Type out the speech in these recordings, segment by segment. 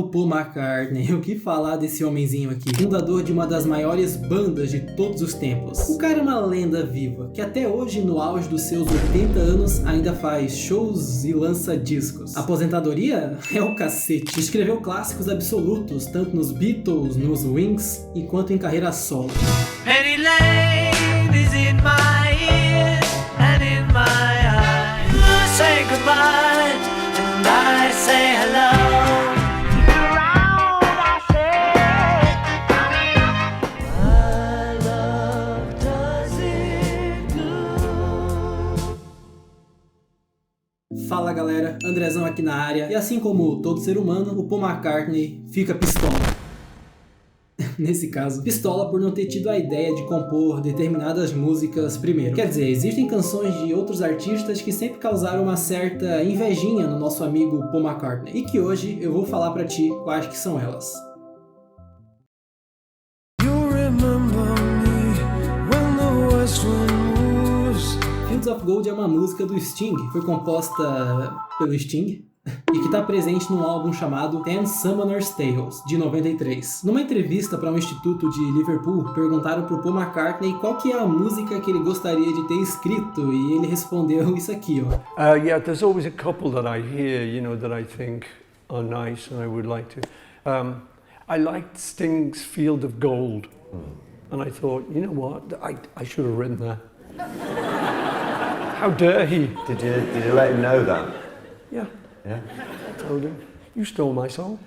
Paul McCartney. O que falar desse homenzinho aqui? Fundador de uma das maiores bandas de todos os tempos. O cara é uma lenda viva, que até hoje, no auge dos seus 80 anos, ainda faz shows e lança discos. Aposentadoria? É o cacete. Escreveu clássicos absolutos, tanto nos Beatles, nos Wings, quanto em carreira solo. Penny Lane is in my ears and in my eyes. You say goodbye and I say hello. Around I say, my love does it glue. Fala galera, Andrezão aqui na área. E assim como todo ser humano, o Paul McCartney fica pistola. Nesse caso, pistola por não ter tido a ideia de compor determinadas músicas primeiro. Quer dizer, existem canções de outros artistas que sempre causaram uma certa invejinha no nosso amigo Paul McCartney, e que hoje eu vou falar pra ti quais que são elas. Fields of Gold é uma música do Sting, foi composta pelo Sting, e que está presente num álbum chamado Ten Summoner's Tales, de 93. Numa entrevista para um instituto de Liverpool, perguntaram pro Paul McCartney qual que é a música que ele gostaria de ter escrito, e ele respondeu isso aqui, ó. Yeah, there's always a couple that I hear, you know, that I think are nice and I would like to. I liked Sting's Field of Gold, and I thought, you know what, I should have written that. How dare he? Did you let him know that? Yeah. Yeah. I told him, you stole my song.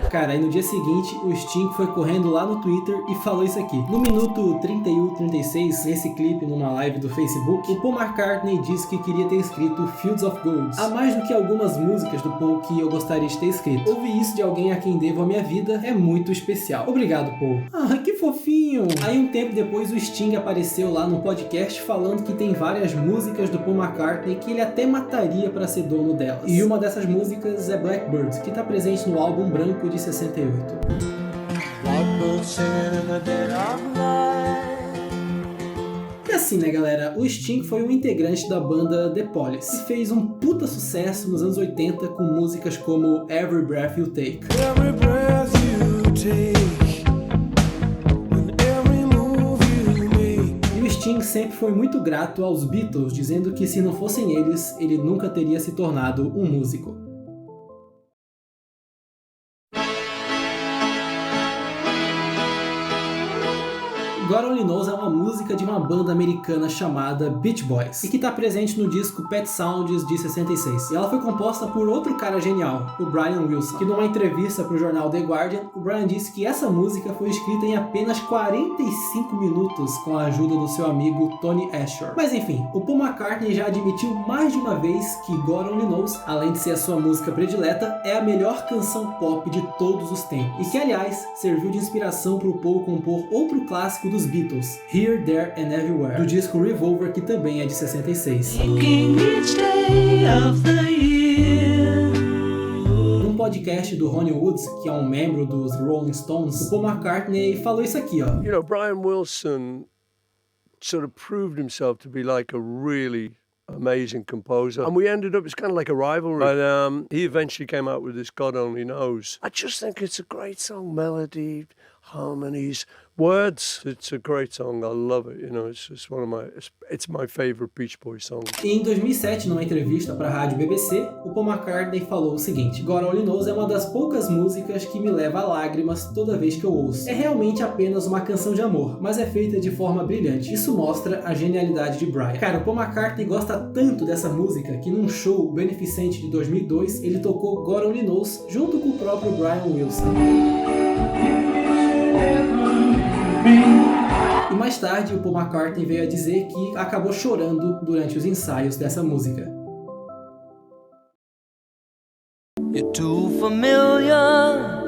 Cara, aí no dia seguinte, o Sting foi correndo lá no Twitter e falou isso aqui. No minuto 31:36, nesse clipe numa live do Facebook, o Paul McCartney disse que queria ter escrito Fields of Gold. Há mais do que algumas músicas do Paul que eu gostaria de ter escrito. Ouvir isso de alguém a quem devo a minha vida é muito especial. Obrigado, Paul. Ah, que fofinho! Aí um tempo depois o Sting apareceu lá no podcast falando que tem várias músicas do Paul McCartney que ele até mataria pra ser dono delas. E uma dessas músicas é Blackbird, que tá presente no álbum branco de 68. E assim, né, galera? O Sting foi um integrante da banda The Police e fez um puta sucesso nos anos 80 com músicas como Every Breath You Take. Every breath you take and every move you make. E o Sting sempre foi muito grato aos Beatles, dizendo que se não fossem eles, ele nunca teria se tornado um músico. God Only Knows é uma música de uma banda americana chamada Beach Boys, e que está presente no disco Pet Sounds de 66. E ela foi composta por outro cara genial, o Brian Wilson, que numa entrevista para o jornal The Guardian, o Brian disse que essa música foi escrita em apenas 45 minutos com a ajuda do seu amigo Tony Asher. Mas enfim, o Paul McCartney já admitiu mais de uma vez que God Only Knows, além de ser a sua música predileta, é a melhor canção pop de todos os tempos. E que, aliás, serviu de inspiração para o Paul compor outro clássico dos Beatles, Here, There and Everywhere, do disco Revolver, que também é de 66. Num podcast do Ronnie Wood, que é um membro dos Rolling Stones, o Paul McCartney falou isso aqui, ó. You know, Brian Wilson sort of proved himself to be like a really amazing composer, and we ended up, it's kind of like a rivalry, but he eventually came out with this God Only Knows. I just think it's a great song, melody, harmonies, words. It's a great song. I love it. You know, it's just it's my favorite Beach Boys song. E em 2007, numa entrevista para a rádio BBC, o Paul McCartney falou o seguinte: God Only Knows é uma das poucas músicas que me leva a lágrimas toda vez que eu ouço. É realmente apenas uma canção de amor, mas é feita de forma brilhante. Isso mostra a genialidade de Brian. Cara, o Paul McCartney gosta tanto dessa música que num show beneficente de 2002, ele tocou God Only Knows junto com o próprio Brian Wilson. E mais tarde, o Paul McCartney veio a dizer que acabou chorando durante os ensaios dessa música. You're too familiar,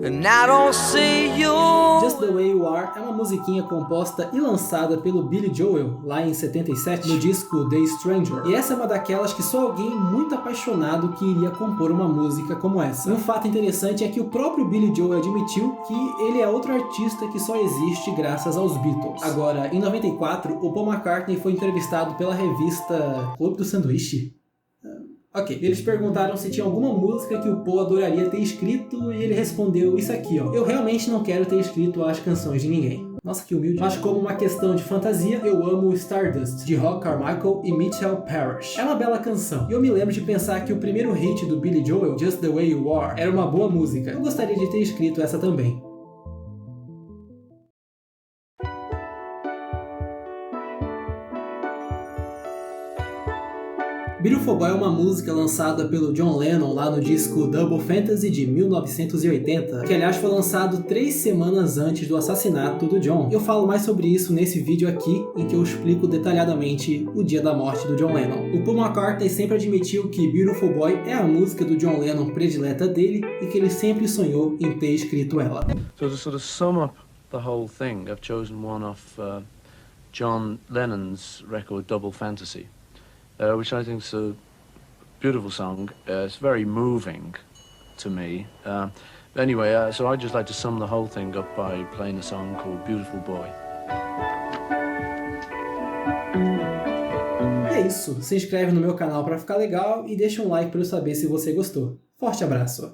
and I don't see you. Just the Way You Are é uma musiquinha composta e lançada pelo Billy Joel lá em 77 no disco The Stranger. E essa é uma daquelas que só alguém muito apaixonado que iria compor uma música como essa. E um fato interessante é que o próprio Billy Joel admitiu que ele é outro artista que só existe graças aos Beatles. Agora, em 94, o Paul McCartney foi entrevistado pela revista Clube do Sanduíche. Ok, eles perguntaram se tinha alguma música que o Paul adoraria ter escrito e ele respondeu isso aqui, ó. Eu realmente não quero ter escrito as canções de ninguém. Nossa, que humilde. Mas como uma questão de fantasia, eu amo Stardust, de Rock Carmichael e Mitchell Parrish. É uma bela canção. E eu me lembro de pensar que o primeiro hit do Billy Joel, Just the Way You Are, era uma boa música. Eu gostaria de ter escrito essa também. Beautiful Boy é uma música lançada pelo John Lennon lá no disco Double Fantasy de 1980, que aliás foi lançado 3 semanas antes do assassinato do John. Eu falo mais sobre isso nesse vídeo aqui, em que eu explico detalhadamente o dia da morte do John Lennon. O Paul McCartney sempre admitiu que Beautiful Boy é a música do John Lennon predileta dele e que ele sempre sonhou em ter escrito ela. So to sort of sum up the whole thing, I've chosen one off John Lennon's record Double Fantasy. Which I think is a beautiful song. It's very moving to me. Anyway, so I'd just like to sum the whole thing up by playing a song called Beautiful Boy. É isso. Se inscreve no meu canal para ficar legal e deixa um like para eu saber se você gostou. Forte abraço!